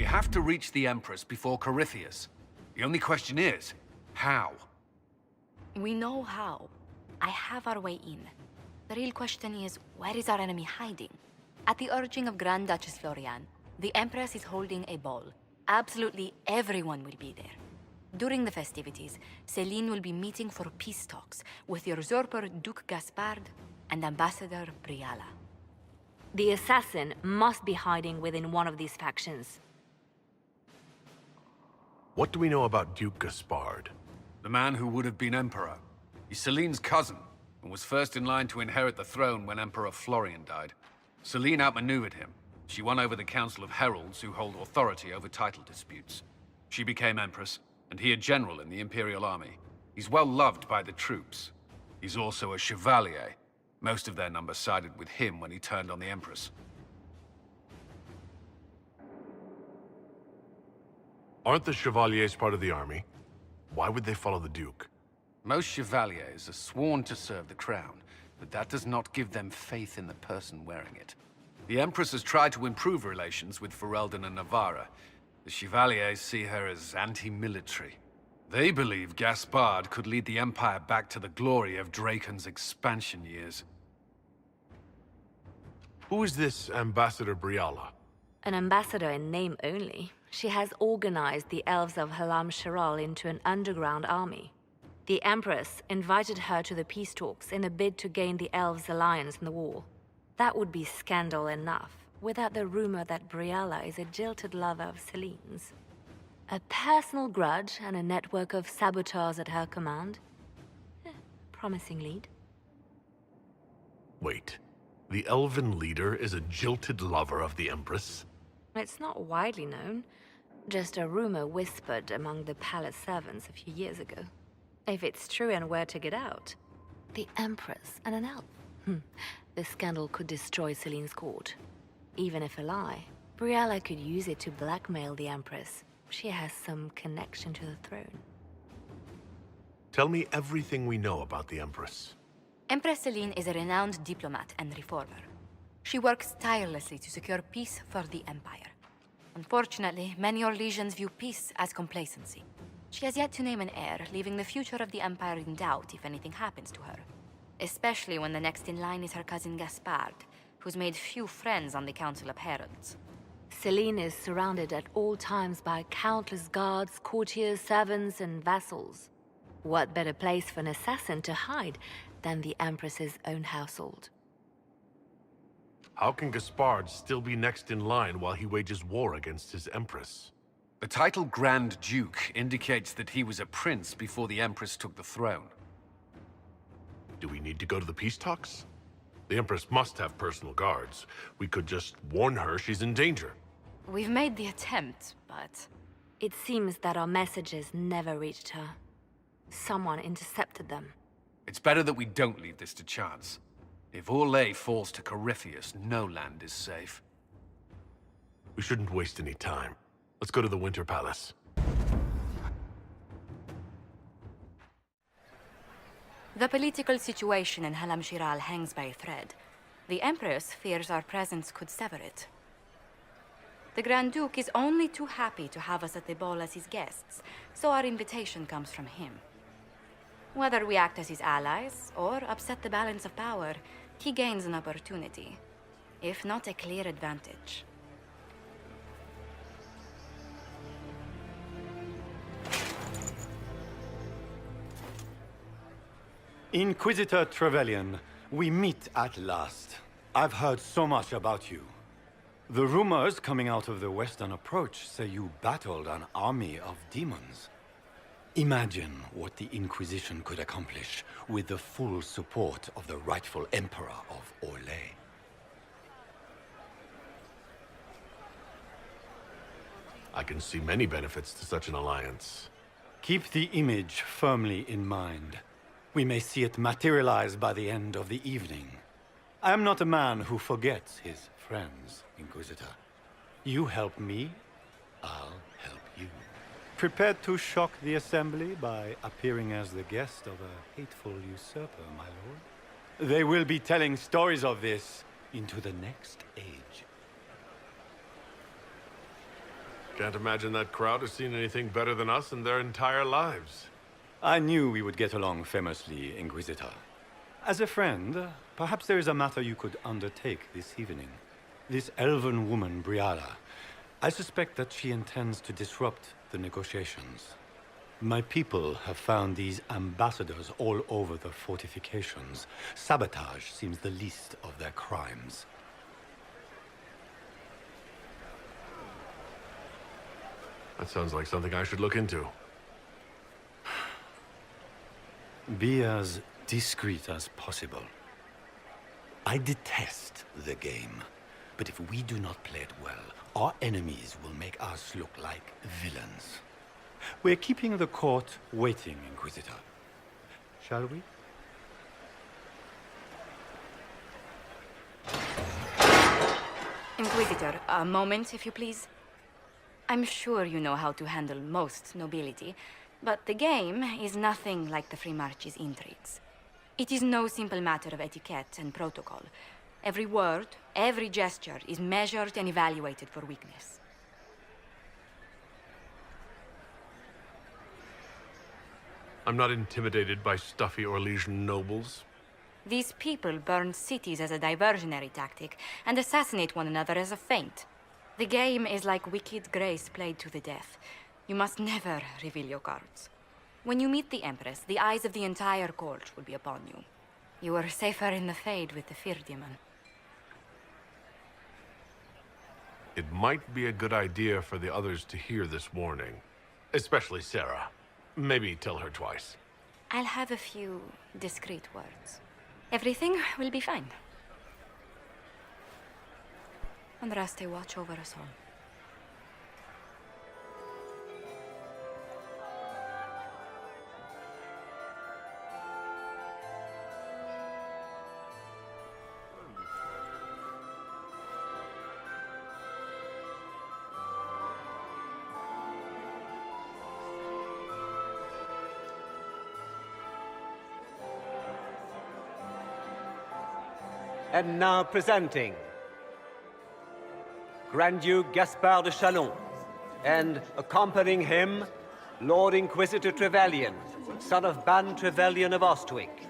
We have to reach the Empress before Corypheus. The only question is, how? We know how. I have our way in. The real question is, where is our enemy hiding? At the urging of Grand Duchess Florian, the Empress is holding a ball. Absolutely everyone will be there. During the festivities, Celene will be meeting for peace talks with the usurper Duke Gaspard and Ambassador Briala. The assassin must be hiding within one of these factions. What do we know about Duke Gaspard? The man who would have been Emperor. He's Celene's cousin, and was first in line to inherit the throne when Emperor Florian died. Celene outmaneuvered him. She won over the Council of Heralds, who hold authority over title disputes. She became Empress, and he a general in the Imperial Army. He's well loved by the troops. He's also a Chevalier. Most of their number sided with him when he turned on the Empress. Aren't the Chevaliers part of the army? Why would they follow the Duke? Most Chevaliers are sworn to serve the crown, but that does not give them faith in the person wearing it. The Empress has tried to improve relations with Ferelden and Navarra. The Chevaliers see her as anti-military. They believe Gaspard could lead the Empire back to the glory of Draken's expansion years. Who is this Ambassador Briala? An ambassador in name only. She has organized the elves of Halam Shiral into an underground army. The Empress invited her to the peace talks in a bid to gain the elves' alliance in the war. That would be scandal enough, without the rumor that Briala is a jilted lover of Celene's. A personal grudge and a network of saboteurs at her command. Promising lead. Wait, the elven leader is a jilted lover of the Empress? It's not widely known. Just a rumor whispered among the palace servants a few years ago. If it's true and were to get out, the Empress and an elf. The scandal could destroy Celene's court. Even if a lie, Briala could use it to blackmail the Empress. She has some connection to the throne. Tell me everything we know about the Empress. Empress Celene is a renowned diplomat and reformer. She works tirelessly to secure peace for the Empire. Unfortunately, many Orlesians view peace as complacency. She has yet to name an heir, leaving the future of the Empire in doubt if anything happens to her. Especially when the next in line is her cousin Gaspard, who's made few friends on the Council of Heralds. Celene is surrounded at all times by countless guards, courtiers, servants, and vassals. What better place for an assassin to hide than the Empress's own household? How can Gaspard still be next in line while he wages war against his Empress? The title Grand Duke indicates that he was a prince before the Empress took the throne. Do we need to go to the peace talks? The Empress must have personal guards. We could just warn her she's in danger. We've made the attempt, but... It seems that our messages never reached her. Someone intercepted them. It's better that we don't leave this to chance. If Orlais falls to Corypheus, no land is safe. We shouldn't waste any time. Let's go to the Winter Palace. The political situation in Halam Shiral hangs by a thread. The Empress fears our presence could sever it. The Grand Duke is only too happy to have us at the ball as his guests, so our invitation comes from him. Whether we act as his allies or upset the balance of power, he gains an opportunity, if not a clear advantage. Inquisitor Trevelyan, we meet at last. I've heard so much about you. The rumors coming out of the Western Approach say you battled an army of demons. Imagine what the Inquisition could accomplish with the full support of the rightful Emperor of Orlais. I can see many benefits to such an alliance. Keep the image firmly in mind. We may see it materialize by the end of the evening. I am not a man who forgets his friends, Inquisitor. You help me, I'll help you. Prepared to shock the Assembly by appearing as the guest of a hateful usurper, my lord? They will be telling stories of this into the next age. Can't imagine that crowd has seen anything better than us in their entire lives. I knew we would get along famously, Inquisitor. As a friend, perhaps there is a matter you could undertake this evening. This elven woman, Briala, I suspect that she intends to disrupt the negotiations. My people have found these ambassadors all over the fortifications. Sabotage seems the least of their crimes. That sounds like something I should look into. Be as discreet as possible. I detest the game, but if we do not play it well, our enemies will make us look like villains. We're keeping the court waiting, Inquisitor. Shall we? Inquisitor, a moment, if you please. I'm sure you know how to handle most nobility, but the game is nothing like the Free March's intrigues. It is no simple matter of etiquette and protocol. Every word, every gesture is measured and evaluated for weakness. I'm not intimidated by stuffy Orlesian nobles. These people burn cities as a diversionary tactic and assassinate one another as a feint. The game is like Wicked Grace played to the death. You must never reveal your cards. When you meet the Empress, the eyes of the entire court will be upon you. You are safer in the Fade with the Fear Demon. It might be a good idea for the others to hear this warning. Especially Sarah. Maybe tell her twice. I'll have a few discreet words. Everything will be fine. Andraste, watch over us all. And now presenting Grand Duke Gaspard de Chalon, and accompanying him, Lord Inquisitor Trevelyan, son of Ban Trevelyan of Ostwick.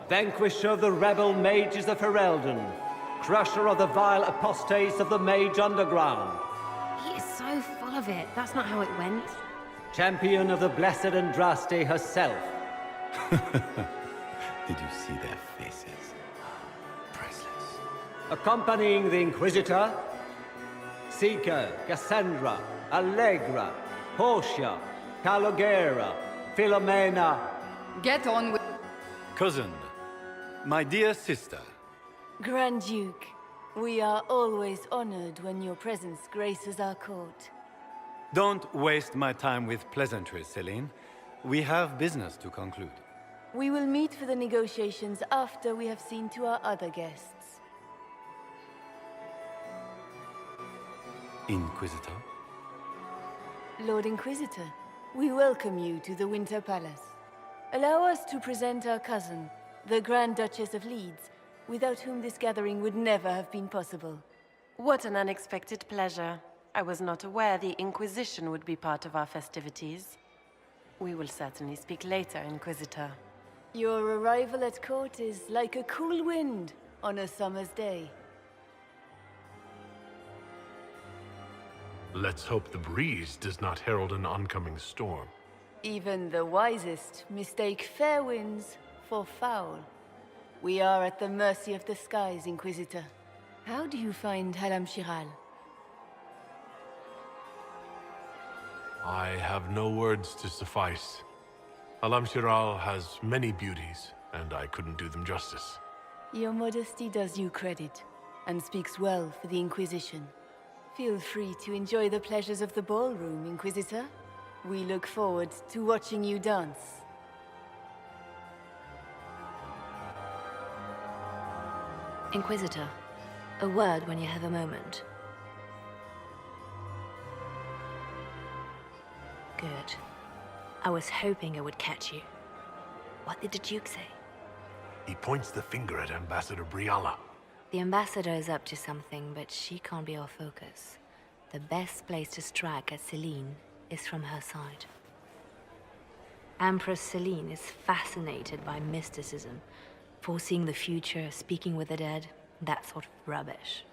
Vanquisher of the rebel mages of Ferelden, crusher of the vile apostates of the Mage Underground. He is so full of it. That's not how it went. Champion of the Blessed Andraste herself. Did you see their faces? Priceless. Accompanying the Inquisitor, Seeker, Cassandra, Allegra, Portia, Calogera, Philomena. Get on with... Cousin, my dear sister. Grand Duke, we are always honored when your presence graces our court. Don't waste my time with pleasantries, Celene. We have business to conclude. We will meet for the negotiations after we have seen to our other guests. Inquisitor? Lord Inquisitor, we welcome you to the Winter Palace. Allow us to present our cousin, the Grand Duchess of Leeds, without whom this gathering would never have been possible. What an unexpected pleasure. I was not aware the Inquisition would be part of our festivities. We will certainly speak later, Inquisitor. Your arrival at court is like a cool wind on a summer's day. Let's hope the breeze does not herald an oncoming storm. Even the wisest mistake fair winds for foul. We are at the mercy of the skies, Inquisitor. How do you find Halam Shiral? I have no words to suffice. Alam Shiral has many beauties, and I couldn't do them justice. Your modesty does you credit, and speaks well for the Inquisition. Feel free to enjoy the pleasures of the ballroom, Inquisitor. We look forward to watching you dance. Inquisitor, a word when you have a moment. Good. I was hoping I would catch you. What did the Duke say? He points the finger at Ambassador Briala. The ambassador is up to something, but she can't be our focus. The best place to strike at Celene is from her side. Empress Celene is fascinated by mysticism, foreseeing the future, speaking with the dead, that sort of rubbish.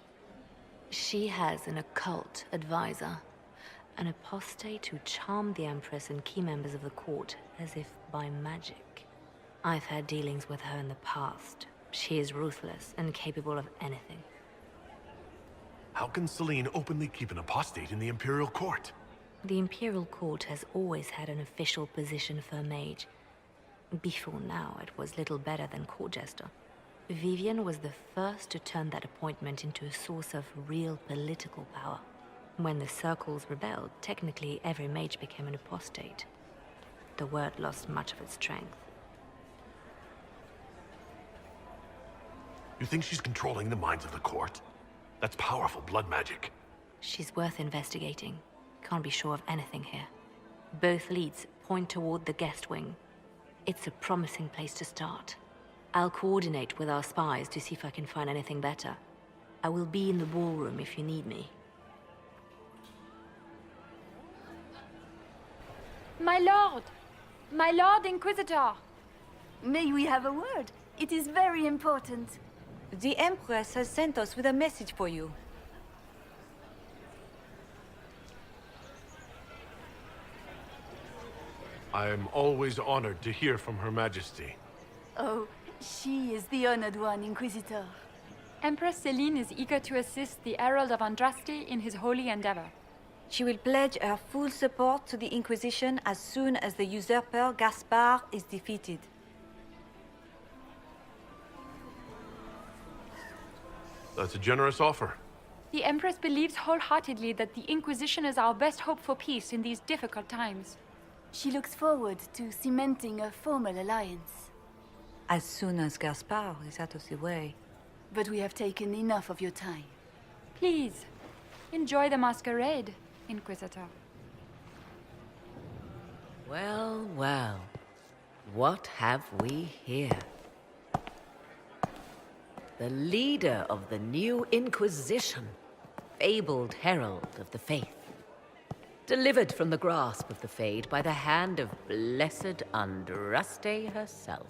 She has an occult advisor, an apostate who charmed the Empress and key members of the court as if by magic. I've had dealings with her in the past. She is ruthless and capable of anything. How can Celene openly keep an apostate in the Imperial Court? The Imperial Court has always had an official position for a mage. Before now, it was little better than court jester. Vivian was the first to turn that appointment into a source of real political power. When the circles rebelled, technically every mage became an apostate. The word lost much of its strength. You think she's controlling the minds of the court? That's powerful blood magic. She's worth investigating. Can't be sure of anything here. Both leads point toward the guest wing. It's a promising place to start. I'll coordinate with our spies to see if I can find anything better. I will be in the ballroom if you need me. My lord! My lord Inquisitor! May we have a word? It is very important. The Empress has sent us with a message for you. I am always honored to hear from Her Majesty. Oh, she is the honored one, Inquisitor. Empress Celene is eager to assist the Herald of Andraste in his holy endeavor. She will pledge her full support to the Inquisition as soon as the usurper Gaspar is defeated. That's a generous offer. The Empress believes wholeheartedly that the Inquisition is our best hope for peace in these difficult times. She looks forward to cementing a formal alliance. As soon as Gaspar is out of the way. But we have taken enough of your time. Please, enjoy the masquerade, Inquisitor. Well, well. What have we here? The leader of the new Inquisition, fabled herald of the faith. Delivered from the grasp of the Fade by the hand of blessed Andraste herself.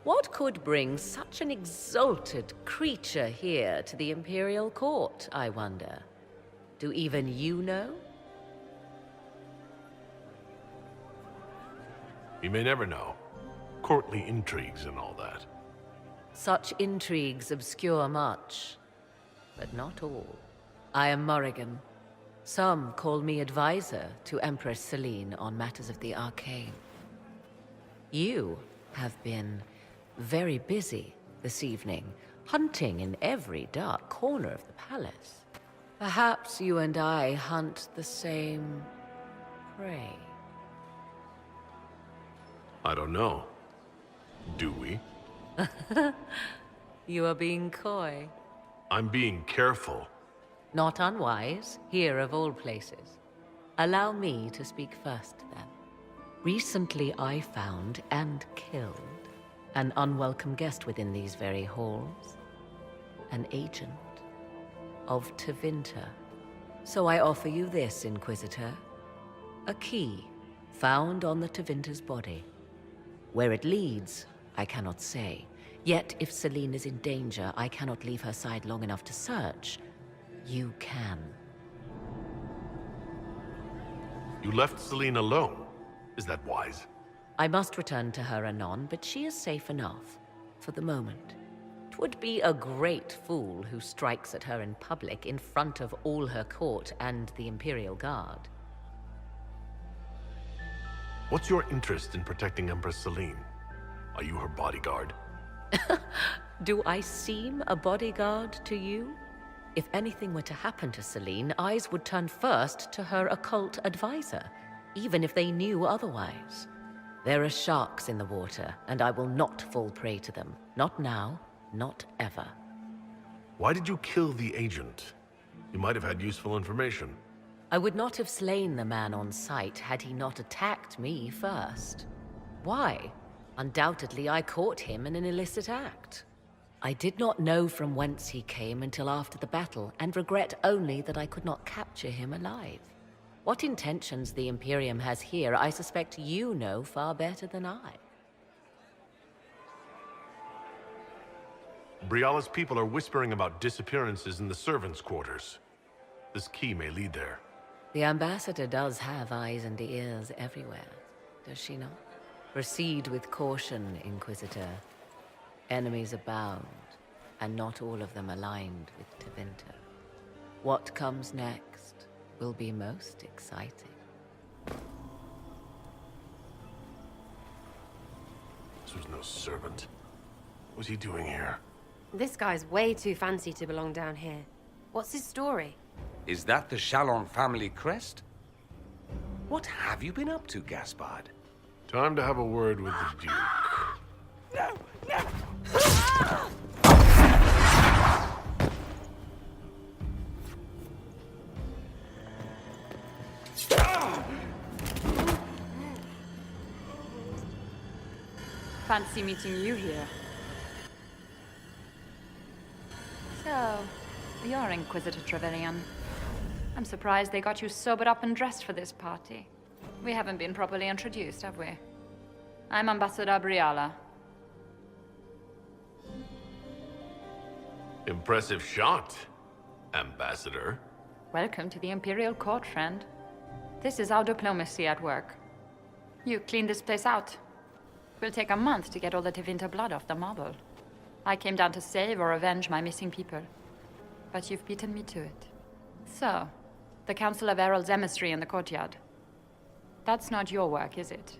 What could bring such an exalted creature here to the Imperial Court, I wonder? Do even you know? You may never know. Courtly intrigues and all that. Such intrigues obscure much, but not all. I am Morrigan. Some call me advisor to Empress Celene on matters of the arcane. You have been very busy this evening, hunting in every dark corner of the palace. Perhaps you and I hunt the same prey. I don't know. Do we? You are being coy. I'm being careful. Not unwise, here of all places. Allow me to speak first, then. Recently I found and killed an unwelcome guest within these very halls. An agent of Tevinter. So I offer you this, Inquisitor. A key found on the Tevinter's body. Where it leads, I cannot say. Yet, if Celene is in danger, I cannot leave her side long enough to search. You can. You left Celene alone. Is that wise? I must return to her anon, but she is safe enough. For the moment. 'Twould be a great fool who strikes at her in public in front of all her court and the Imperial Guard. What's your interest in protecting Empress Celene? Are you her bodyguard? Do I seem a bodyguard to you? If anything were to happen to Celene, eyes would turn first to her occult advisor, even if they knew otherwise. There are sharks in the water, and I will not fall prey to them. Not now, not ever. Why did you kill the agent? You might have had useful information. I would not have slain the man on sight had he not attacked me first. Why? Undoubtedly, I caught him in an illicit act. I did not know from whence he came until after the battle, and regret only that I could not capture him alive. What intentions the Imperium has here, I suspect you know far better than I. Briala's people are whispering about disappearances in the servants' quarters. This key may lead there. The ambassador does have eyes and ears everywhere, does she not? Proceed with caution, Inquisitor. Enemies abound, and not all of them aligned with Tevinter. What comes next will be most exciting. This was no servant. What was he doing here? This guy's way too fancy to belong down here. What's his story? Is that the Chalon family crest? What have you been up to, Gaspard? Time to have a word with the Duke. No! No! Fancy meeting you here. So, you're Inquisitor Trevelyan. I'm surprised they got you sobered up and dressed for this party. We haven't been properly introduced, have we? I'm Ambassador Briala. Impressive shot, Ambassador. Welcome to the Imperial Court, friend. This is our diplomacy at work. You clean this place out. Will take a month to get all the Tevinter blood off the marble. I came down to save or avenge my missing people. But you've beaten me to it. So, the Council of Herald's emissary in the courtyard. That's not your work, is it?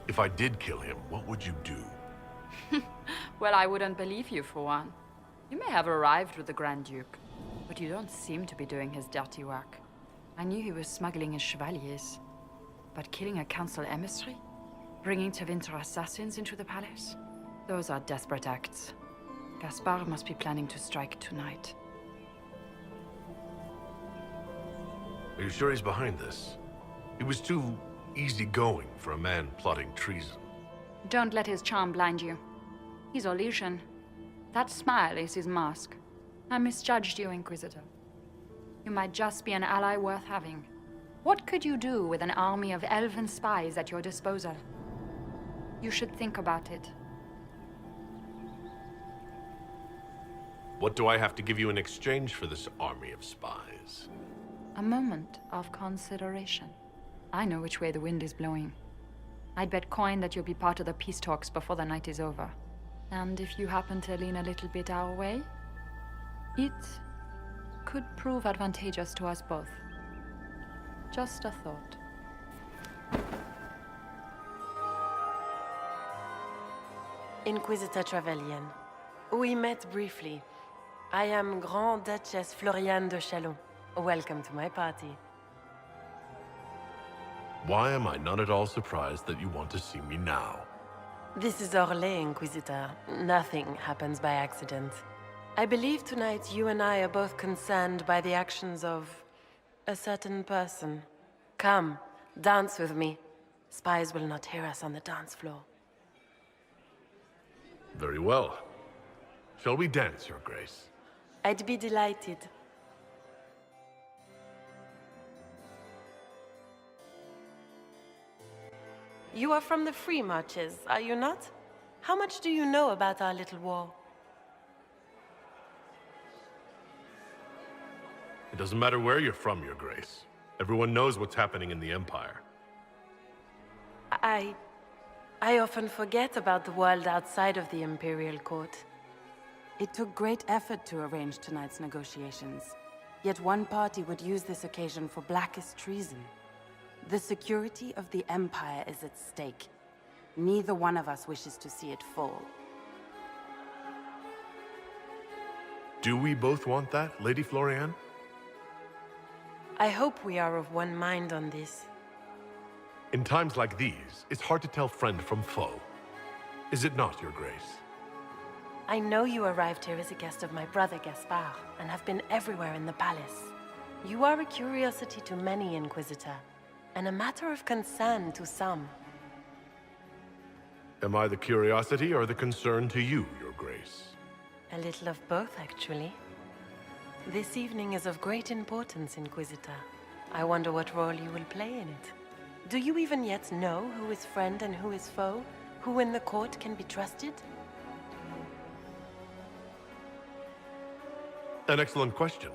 If I did kill him, what would you do? Well, I wouldn't believe you, for one. You may have arrived with the Grand Duke, but you don't seem to be doing his dirty work. I knew he was smuggling his chevaliers. But killing a council emissary? Bringing Tevinter assassins into the palace? Those are desperate acts. Gaspard must be planning to strike tonight. Are you sure he's behind this? He was too easygoing for a man plotting treason. Don't let his charm blind you. He's Orlesian. That smile is his mask. I misjudged you, Inquisitor. You might just be an ally worth having. What could you do with an army of elven spies at your disposal? You should think about it. What do I have to give you in exchange for this army of spies? A moment of consideration. I know which way the wind is blowing. I'd bet coin that you'll be part of the peace talks before the night is over. And if you happen to lean a little bit our way, it could prove advantageous to us both. Just a thought. Inquisitor Trevelyan. We met briefly. I am Grand Duchess Floriane de Chalon. Welcome to my party. Why am I not at all surprised that you want to see me now? This is Orlais, Inquisitor. Nothing happens by accident. I believe tonight you and I are both concerned by the actions of a certain person. Come, dance with me. Spies will not hear us on the dance floor. Very well. Shall we dance, Your Grace? I'd be delighted. You are from the Free Marches, are you not? How much do you know about our little war? It doesn't matter where you're from, Your Grace. Everyone knows what's happening in the Empire. I often forget about the world outside of the Imperial Court. It took great effort to arrange tonight's negotiations. Yet one party would use this occasion for blackest treason. The security of the Empire is at stake. Neither one of us wishes to see it fall. Do we both want that, Lady Floriane? I hope we are of one mind on this. In times like these, it's hard to tell friend from foe. Is it not, Your Grace? I know you arrived here as a guest of my brother Gaspard, and have been everywhere in the palace. You are a curiosity to many, Inquisitor, and a matter of concern to some. Am I the curiosity or the concern to you, Your Grace? A little of both, actually. This evening is of great importance, Inquisitor. I wonder what role you will play in it. Do you even yet know who is friend and who is foe? Who in the court can be trusted? An excellent question.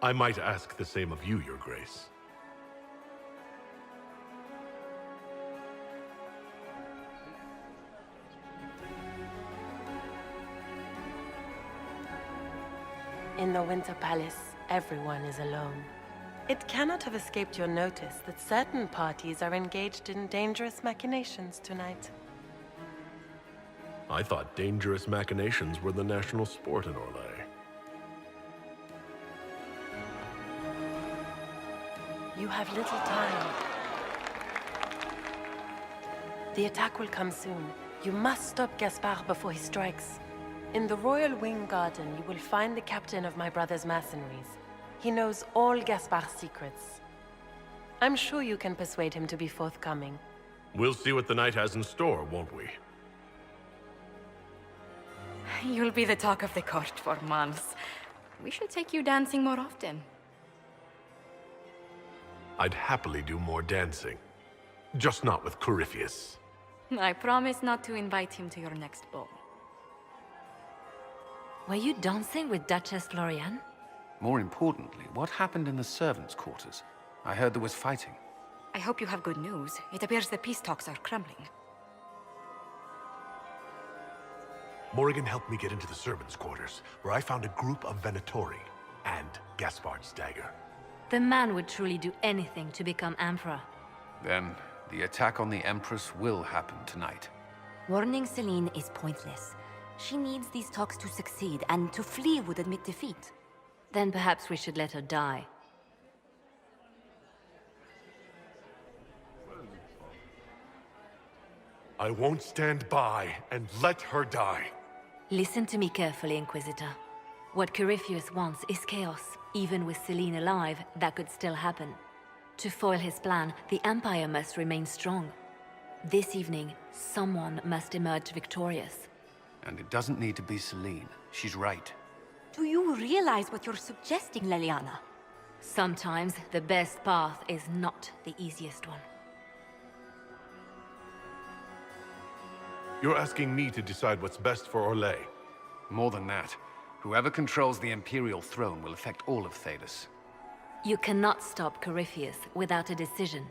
I might ask the same of you, Your Grace. In the Winter Palace, everyone is alone. It cannot have escaped your notice that certain parties are engaged in dangerous machinations tonight. I thought dangerous machinations were the national sport in Orlais. You have little time. The attack will come soon. You must stop Gaspard before he strikes. In the Royal Wing Garden, you will find the captain of my brother's mercenaries. He knows all Gaspard's secrets. I'm sure you can persuade him to be forthcoming. We'll see what the night has in store, won't we? You'll be the talk of the court for months. We should take you dancing more often. I'd happily do more dancing. Just not with Corypheus. I promise not to invite him to your next ball. Were you dancing with Duchess Floriane? More importantly, what happened in the servants' quarters? I heard there was fighting. I hope you have good news. It appears the peace talks are crumbling. Morrigan helped me get into the servants' quarters, where I found a group of Venatori and Gaspard's dagger. The man would truly do anything to become Emperor. Then, the attack on the Empress will happen tonight. Warning Celene is pointless. She needs these talks to succeed, and to flee would admit defeat. Then perhaps we should let her die. I won't stand by and let her die. Listen to me carefully, Inquisitor. What Corypheus wants is chaos. Even with Celene alive, that could still happen. To foil his plan, the Empire must remain strong. This evening, someone must emerge victorious. And it doesn't need to be Celene. She's right. Do you realize what you're suggesting, Leliana? Sometimes the best path is not the easiest one. You're asking me to decide what's best for Orlais. More than that, whoever controls the Imperial throne will affect all of Thedas. You cannot stop Corypheus without a decision.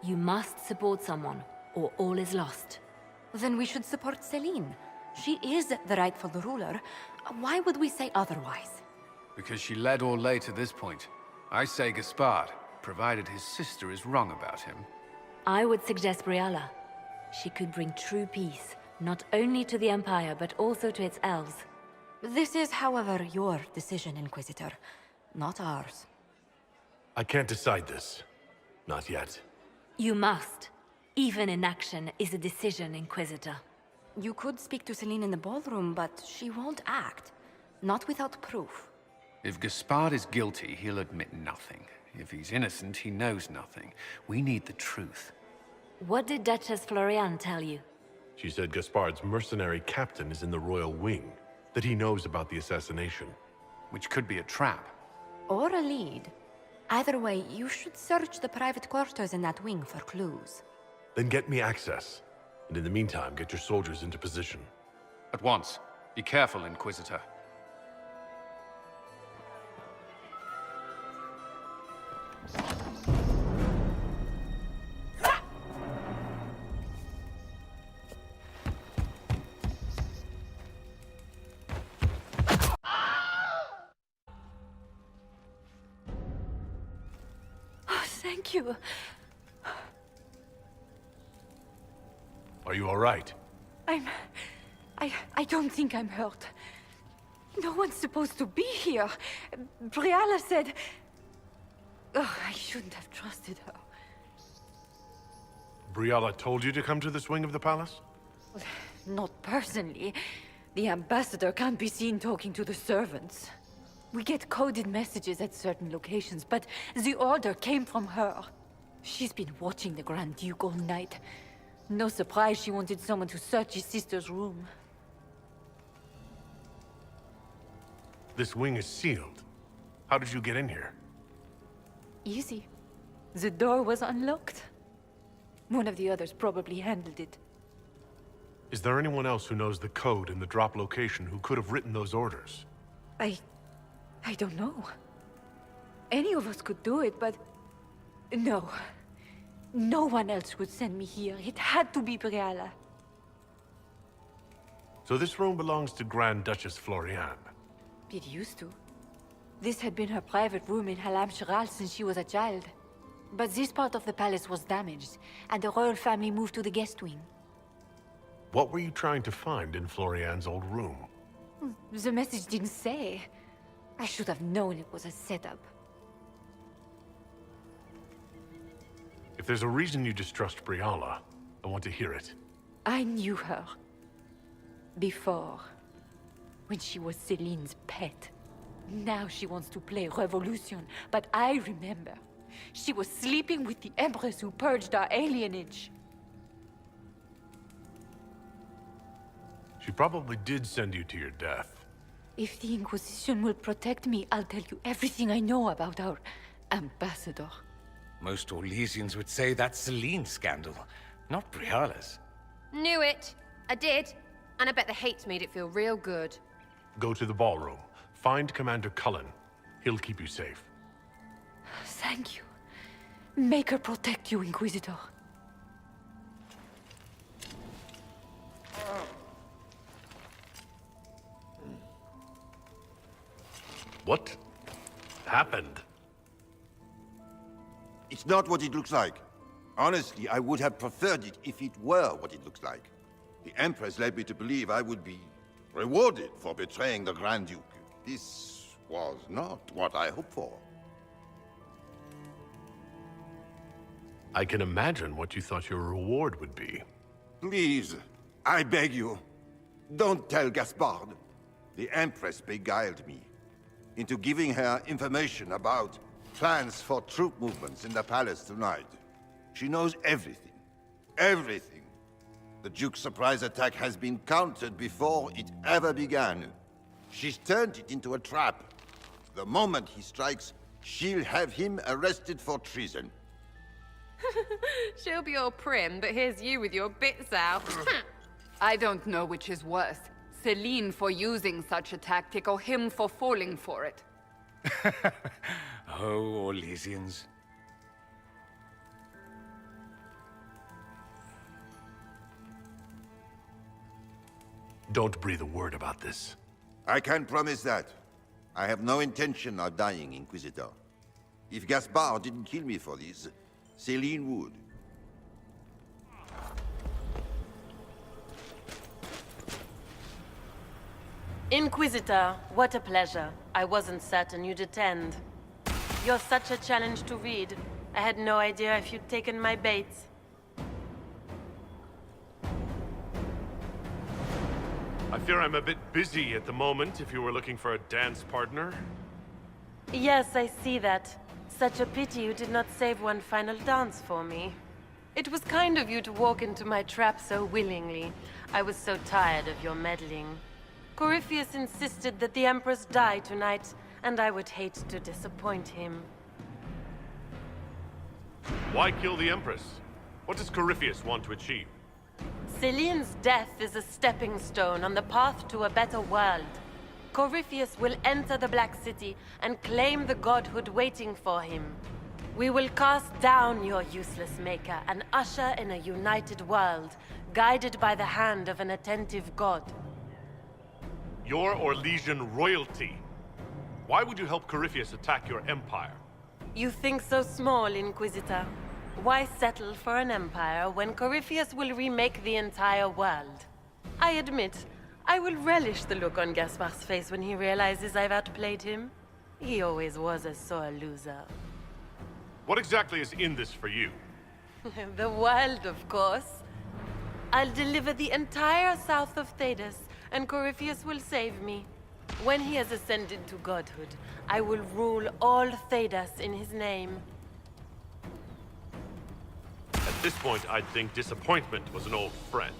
You must support someone, or all is lost. Then we should support Celene. She is the rightful ruler. Why would we say otherwise? Because she led Orlais to this point. I say Gaspard, provided his sister is wrong about him. I would suggest Briala. She could bring true peace, not only to the Empire, but also to its elves. This is, however, your decision, Inquisitor, not ours. I can't decide this. Not yet. You must. Even inaction is a decision, Inquisitor. You could speak to Celene in the ballroom, but she won't act. Not without proof. If Gaspard is guilty, he'll admit nothing. If he's innocent, he knows nothing. We need the truth. What did Duchess Floriane tell you? She said Gaspard's mercenary captain is in the royal wing, that he knows about the assassination. Which could be a trap. Or a lead. Either way, you should search the private quarters in that wing for clues. Then get me access. And in the meantime, get your soldiers into position. At once. Be careful, Inquisitor. Oh, thank you. Are you all right? I don't think I'm hurt. No one's supposed to be here. Briala said... Oh, I shouldn't have trusted her. Briala told you to come to this wing of the palace? Not personally. The ambassador can't be seen talking to the servants. We get coded messages at certain locations, but the order came from her. She's been watching the Grand Duke all night. No surprise she wanted someone to search his sister's room. This wing is sealed. How did you get in here? Easy. The door was unlocked. One of the others probably handled it. Is there anyone else who knows the code and the drop location who could have written those orders? I don't know. Any of us could do it, but... No. No one else would send me here. It had to be Briala. So this room belongs to Grand Duchess Floriane. It used to. This had been her private room in Halam Shiral since she was a child. But this part of the palace was damaged, and the royal family moved to the guest wing. What were you trying to find in Floriane's old room? The message didn't say. I should have known it was a setup. If there's a reason you distrust Briala, I want to hear it. I knew her. Before. When she was Celene's pet. Now she wants to play revolution, but I remember. She was sleeping with the Empress who purged our alienage. She probably did send you to your death. If the Inquisition will protect me, I'll tell you everything I know about our ambassador. Most Orlesians would say that's Celene's scandal, not Briala's. Knew it. I did. And I bet the hate made it feel real good. Go to the ballroom. Find Commander Cullen. He'll keep you safe. Thank you. Make her protect you, Inquisitor. What happened? It's not what it looks like. Honestly, I would have preferred it if it were what it looks like. The Empress led me to believe I would be rewarded for betraying the Grand Duke. This was not what I hoped for. I can imagine what you thought your reward would be. Please, I beg you, don't tell Gaspard. The Empress beguiled me into giving her information about plans for troop movements in the palace tonight. She knows everything. Everything. The Duke's surprise attack has been countered before it ever began. She's turned it into a trap. The moment he strikes, she'll have him arrested for treason. She'll be all prim, but here's you with your bits out. I don't know which is worse. Celene for using such a tactic, or him for falling for it. Oh, Orlesians. Don't breathe a word about this. I can't promise that. I have no intention of dying, Inquisitor. If Gaspard didn't kill me for this, Celene would. Inquisitor, what a pleasure. I wasn't certain you'd attend. You're such a challenge to read. I had no idea if you'd taken my bait. I fear I'm a bit busy at the moment if you were looking for a dance partner. Yes, I see that. Such a pity you did not save one final dance for me. It was kind of you to walk into my trap so willingly. I was so tired of your meddling. Corypheus insisted that the Empress die tonight, and I would hate to disappoint him. Why kill the Empress? What does Corypheus want to achieve? Celene's death is a stepping stone on the path to a better world. Corypheus will enter the Black City and claim the godhood waiting for him. We will cast down your useless maker and usher in a united world, guided by the hand of an attentive god. You're Orlesian royalty. Why would you help Corypheus attack your empire? You think so small, Inquisitor. Why settle for an empire when Corypheus will remake the entire world? I admit, I will relish the look on Gaspard's face when he realizes I've outplayed him. He always was a sore loser. What exactly is in this for you? The world, of course. I'll deliver the entire south of Thedas, and Corypheus will save me. When he has ascended to godhood, I will rule all Thedas in his name. At this point, I'd think disappointment was an old friend.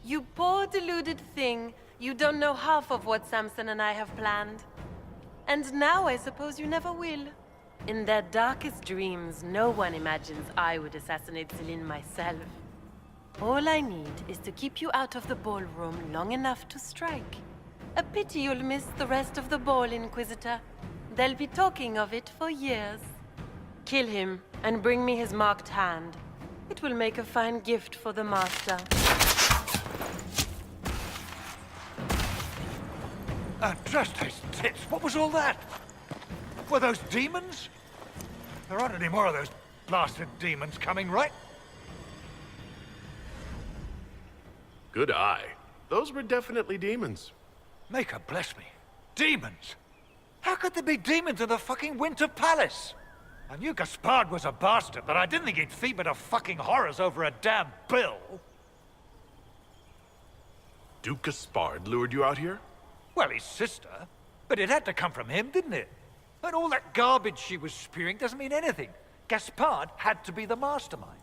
You poor deluded thing. You don't know half of what Samson and I have planned. And now I suppose you never will. In their darkest dreams, no one imagines I would assassinate Celene myself. All I need is to keep you out of the ballroom long enough to strike. A pity you'll miss the rest of the ball, Inquisitor. They'll be talking of it for years. Kill him, and bring me his marked hand. It will make a fine gift for the Master. Trust his tits, what was all that? Were those demons? There aren't any more of those blasted demons coming, right? Good eye. Those were definitely demons. Maker bless me. Demons? How could there be demons in the fucking Winter Palace? I knew Gaspard was a bastard, but I didn't think he'd feed to fucking horrors over a damn bill. Duke Gaspard lured you out here? Well, his sister. But it had to come from him, didn't it? And all that garbage she was spewing doesn't mean anything. Gaspard had to be the mastermind.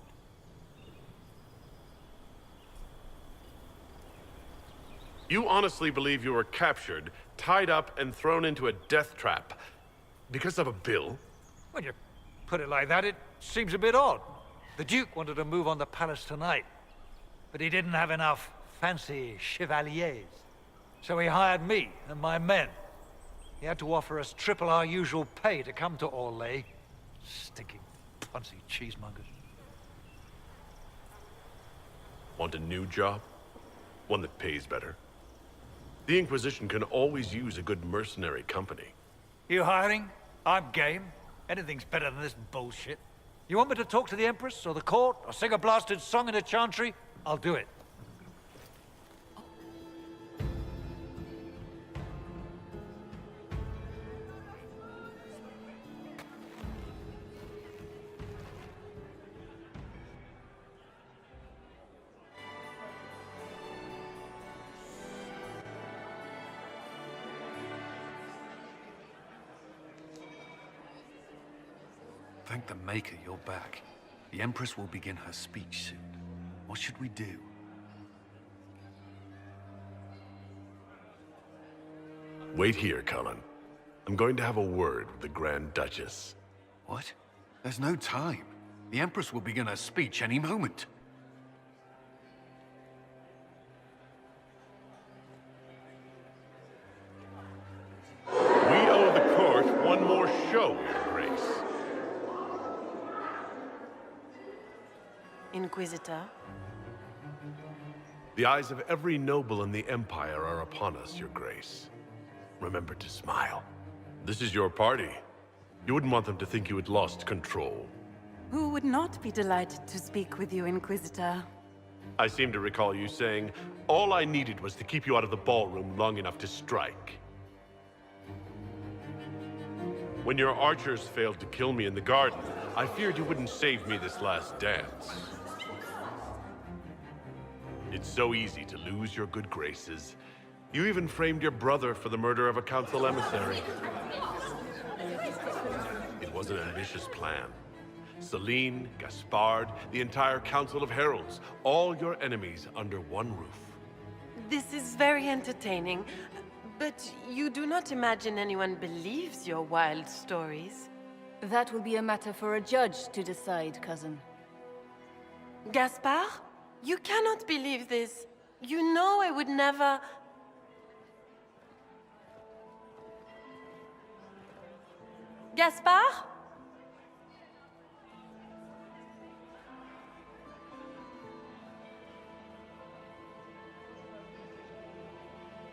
You honestly believe you were captured, tied up, and thrown into a death trap because of a bill? When you put it like that, it seems a bit odd. The Duke wanted to move on the palace tonight, but he didn't have enough fancy chevaliers. So he hired me and my men. He had to offer us triple our usual pay to come to Orlais. Stinking, punsy cheesemongers. Want a new job? One that pays better? The Inquisition can always use a good mercenary company. You hiring? I'm game. Anything's better than this bullshit. You want me to talk to the Empress, or the court, or sing a blasted song in a chantry? I'll do it. Thank the Maker you're back. The Empress will begin her speech soon. What should we do? Wait here, Cullen. I'm going to have a word with the Grand Duchess. What? There's no time. The Empress will begin her speech any moment. We owe the court one more show, Your Grace. Inquisitor? The eyes of every noble in the Empire are upon us, Your Grace. Remember to smile. This is your party. You wouldn't want them to think you had lost control. Who would not be delighted to speak with you, Inquisitor? I seem to recall you saying, all I needed was to keep you out of the ballroom long enough to strike. When your archers failed to kill me in the garden, I feared you wouldn't save me this last dance. It's so easy to lose your good graces. You even framed your brother for the murder of a council emissary. It was an ambitious plan. Celene, Gaspard, the entire Council of Heralds, all your enemies under one roof. This is very entertaining, but you do not imagine anyone believes your wild stories? That will be a matter for a judge to decide, cousin. Gaspard? You cannot believe this. You know I would never... Gaspard?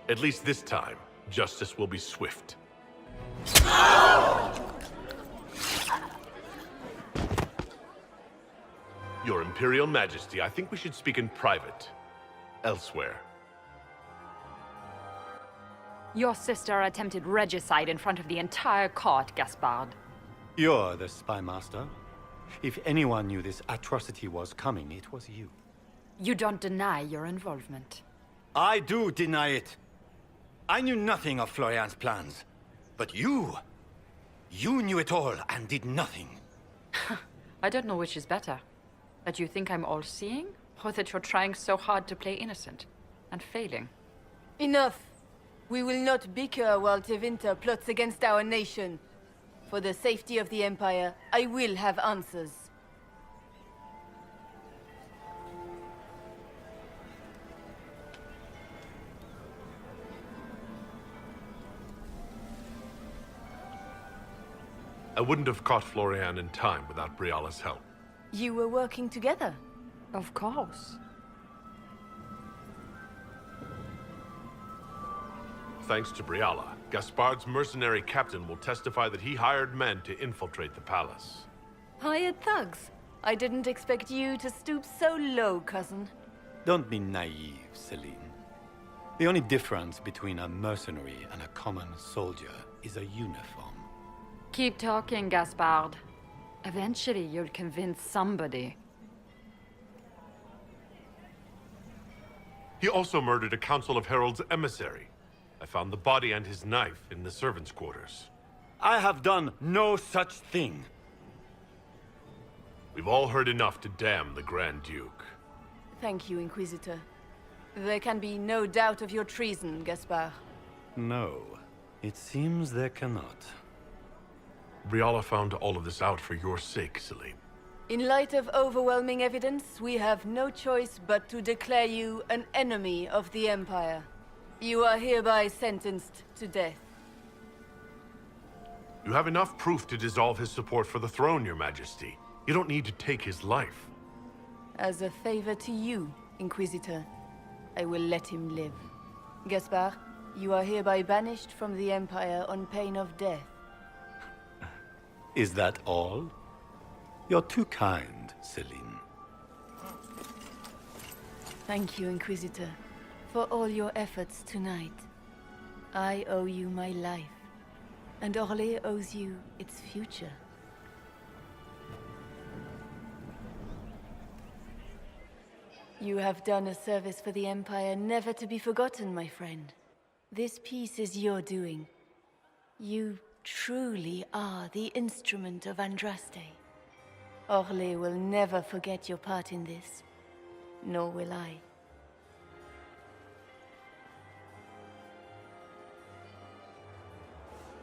At least this time, justice will be swift. Your Imperial Majesty, I think we should speak in private. Elsewhere. Your sister attempted regicide in front of the entire court, Gaspard. You're the spy master. If anyone knew this atrocity was coming, it was you. You don't deny your involvement. I do deny it. I knew nothing of Florian's plans. But you knew it all and did nothing. I don't know which is better. That you think I'm all-seeing, or that you're trying so hard to play innocent and failing. Enough. We will not bicker while Tevinter plots against our nation. For the safety of the Empire, I will have answers. I wouldn't have caught Florian in time without Briala's help. You were working together? Of course. Thanks to Briala, Gaspard's mercenary captain will testify that he hired men to infiltrate the palace. Hired thugs? I didn't expect you to stoop so low, cousin. Don't be naive, Celene. The only difference between a mercenary and a common soldier is a uniform. Keep talking, Gaspard. Eventually, you'll convince somebody. He also murdered a Council of Heralds emissary. I found the body and his knife in the servants' quarters. I have done no such thing. We've all heard enough to damn the Grand Duke. Thank you, Inquisitor. There can be no doubt of your treason, Gaspard. No, it seems there cannot. Briala found all of this out for your sake, Celene. In light of overwhelming evidence, we have no choice but to declare you an enemy of the Empire. You are hereby sentenced to death. You have enough proof to dissolve his support for the throne, Your Majesty. You don't need to take his life. As a favor to you, Inquisitor, I will let him live. Gaspard, you are hereby banished from the Empire on pain of death. Is that all? You're too kind, Celene. Thank you, Inquisitor, for all your efforts tonight. I owe you my life, and Orlais owes you its future. You have done a service for the Empire never to be forgotten, my friend. This piece is your doing. You truly are the instrument of Andraste. Orlais will never forget your part in this, nor will I.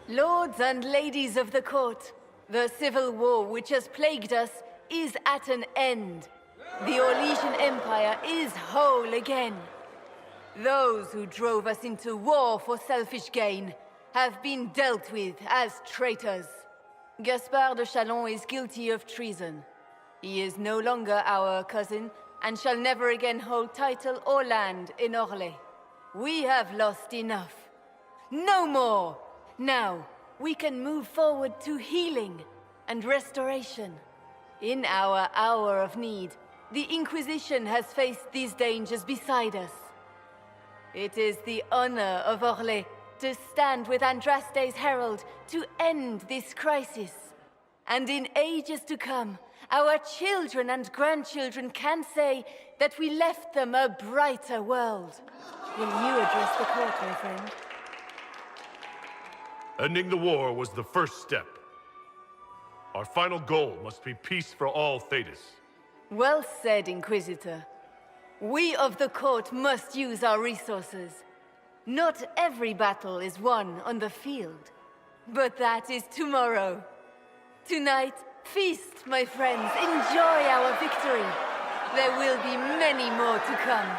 Lords and ladies of the court, the civil war which has plagued us is at an end. The Orlesian Empire is whole again. Those who drove us into war for selfish gain have been dealt with as traitors. Gaspard de Chalon is guilty of treason. He is no longer our cousin and shall never again hold title or land in Orlais. We have lost enough. No more! Now, we can move forward to healing and restoration. In our hour of need, the Inquisition has faced these dangers beside us. It is the honor of Orlais to stand with Andraste's herald to end this crisis. And in ages to come, our children and grandchildren can say that we left them a brighter world. Will you address the court, my friend? Ending the war was the first step. Our final goal must be peace for all Thedas. Well said, Inquisitor. We of the court must use our resources. Not every battle is won on the field, but that is tomorrow. Tonight, feast, my friends. Enjoy our victory. There will be many more to come.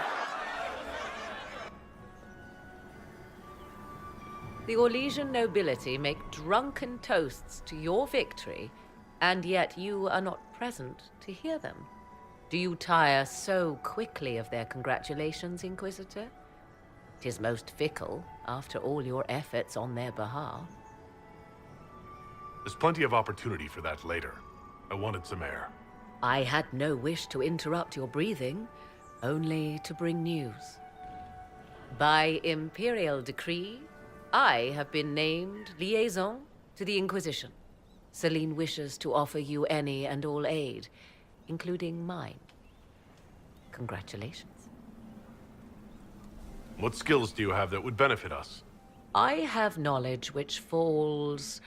The Orlesian nobility make drunken toasts to your victory, and yet you are not present to hear them. Do you tire so quickly of their congratulations, Inquisitor? 'Tis most fickle, after all your efforts on their behalf. There's plenty of opportunity for that later. I wanted some air. I had no wish to interrupt your breathing, only to bring news. By imperial decree, I have been named liaison to the Inquisition. Celene wishes to offer you any and all aid, including mine. Congratulations. What skills do you have that would benefit us? I have knowledge which falls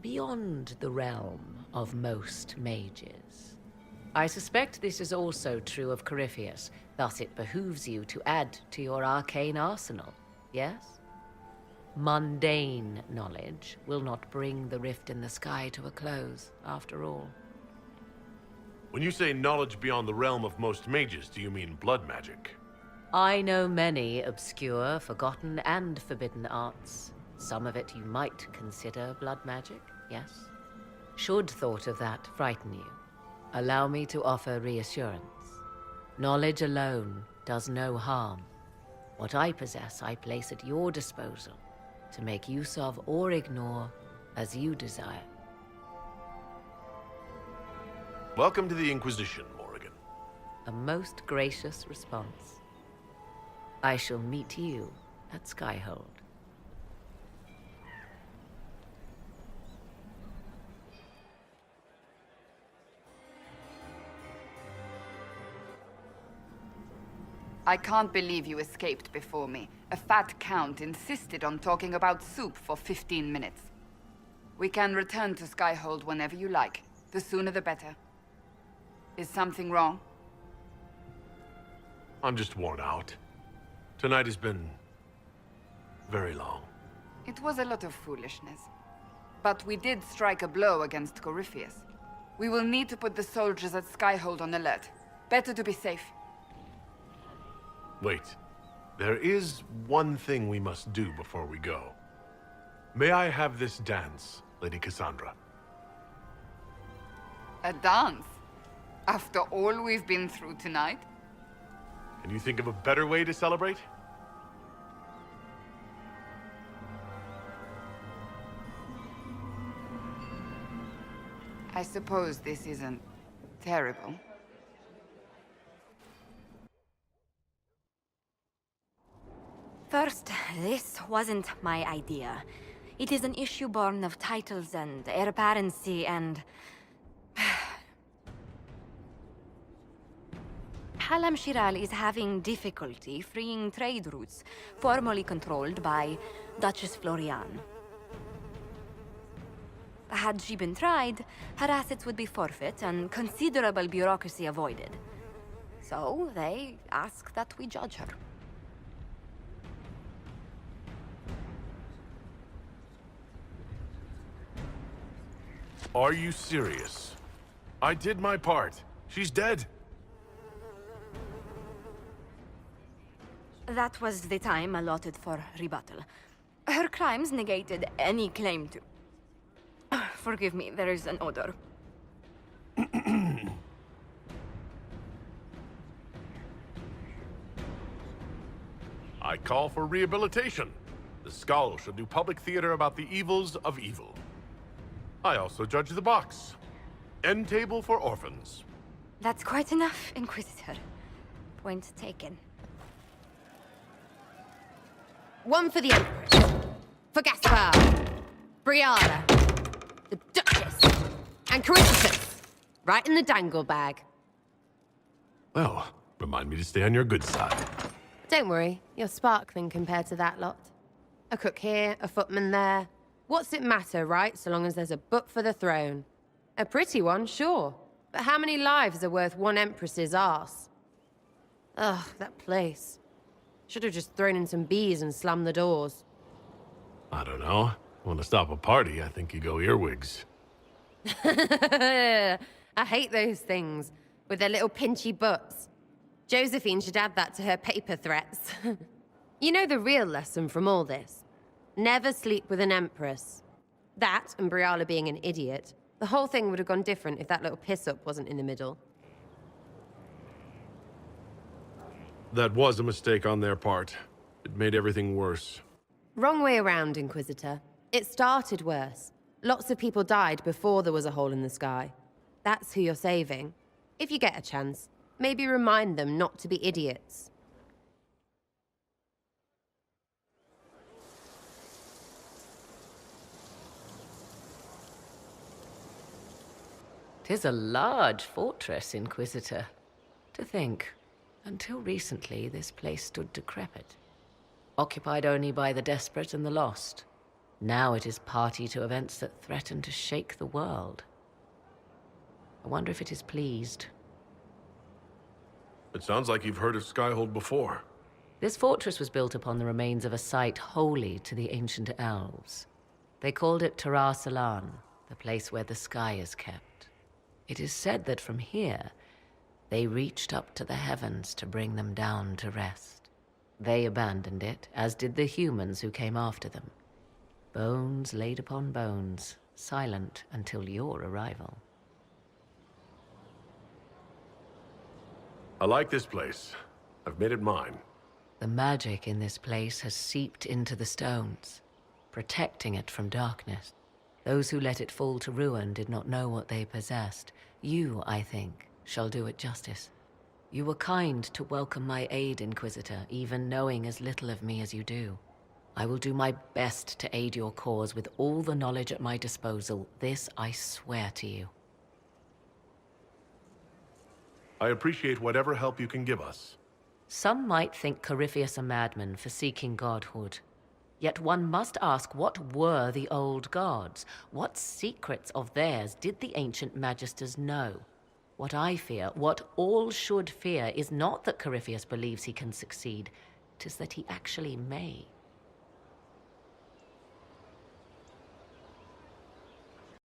beyond the realm of most mages. I suspect this is also true of Corypheus, thus it behooves you to add to your arcane arsenal, yes? Mundane knowledge will not bring the rift in the sky to a close, after all. When you say knowledge beyond the realm of most mages, do you mean blood magic? I know many obscure, forgotten, and forbidden arts. Some of it you might consider blood magic, yes? Should thought of that frighten you, allow me to offer reassurance. Knowledge alone does no harm. What I possess, I place at your disposal to make use of or ignore as you desire. Welcome to the Inquisition, Morrigan. A most gracious response. I shall meet you at Skyhold. I can't believe you escaped before me. A fat count insisted on talking about soup for 15 minutes. We can return to Skyhold whenever you like. The sooner the better. Is something wrong? I'm just worn out. Tonight has been very long. It was a lot of foolishness. But we did strike a blow against Corypheus. We will need to put the soldiers at Skyhold on alert. Better to be safe. Wait. There is one thing we must do before we go. May I have this dance, Lady Cassandra? A dance? After all we've been through tonight? Can you think of a better way to celebrate? I suppose this isn't terrible. First, this wasn't my idea. It is an issue born of titles and heir apparency and... Halam Shiral is having difficulty freeing trade routes formerly controlled by Duchess Florian. Had she been tried, her assets would be forfeit and considerable bureaucracy avoided. So they ask that we judge her. Are you serious? I did my part. She's dead. That was the time allotted for rebuttal. Her crimes negated any claim to... Forgive me, there is an odor. I call for rehabilitation. The Skull should do public theater about the evils of evil. I also judge the box. End table for orphans. That's quite enough, Inquisitor. Point taken. One for the Empress. For Gaspard. Briala. The Duchess. And Corypheus. Right in the dangle bag. Well, remind me to stay on your good side. Don't worry, you're sparkling compared to that lot. A cook here, a footman there. What's it matter, right, so long as there's a butt for the throne? A pretty one, sure. But how many lives are worth one Empress's arse? Ugh, that place. Should have just thrown in some bees and slammed the doors. I don't know. Want to stop a party, I think you go earwigs. I hate those things, with their little pinchy butts. Josephine should add that to her paper threats. You know the real lesson from all this? Never sleep with an Empress. That, and Briala being an idiot, the whole thing would have gone different if that little piss-up wasn't in the middle. That was a mistake on their part. It made everything worse. Wrong way around, Inquisitor. It started worse. Lots of people died before there was a hole in the sky. That's who you're saving. If you get a chance, maybe remind them not to be idiots. 'Tis a large fortress, Inquisitor. To think, until recently this place stood decrepit. occupied only by the desperate and the lost. Now it is party to events that threaten to shake the world. I wonder if it is pleased. It sounds like you've heard of Skyhold before. This fortress was built upon the remains of a site holy to the ancient elves. They called it Celene, the place where the sky is kept. It is said that from here, they reached up to the heavens to bring them down to rest. They abandoned it, as did the humans who came after them. Bones laid upon bones, silent until your arrival. I like this place. I've made it mine. The magic in this place has seeped into the stones, protecting it from darkness. Those who let it fall to ruin did not know what they possessed. You, I think, shall do it justice. You were kind to welcome my aid, Inquisitor, even knowing as little of me as you do. I will do my best to aid your cause with all the knowledge at my disposal. This I swear to you. I appreciate whatever help you can give us. Some might think Corypheus a madman for seeking godhood. Yet one must ask, what were the old gods? What secrets of theirs did the ancient magisters know? What I fear, what all should fear, is not that Corypheus believes he can succeed. 'Tis that he actually may.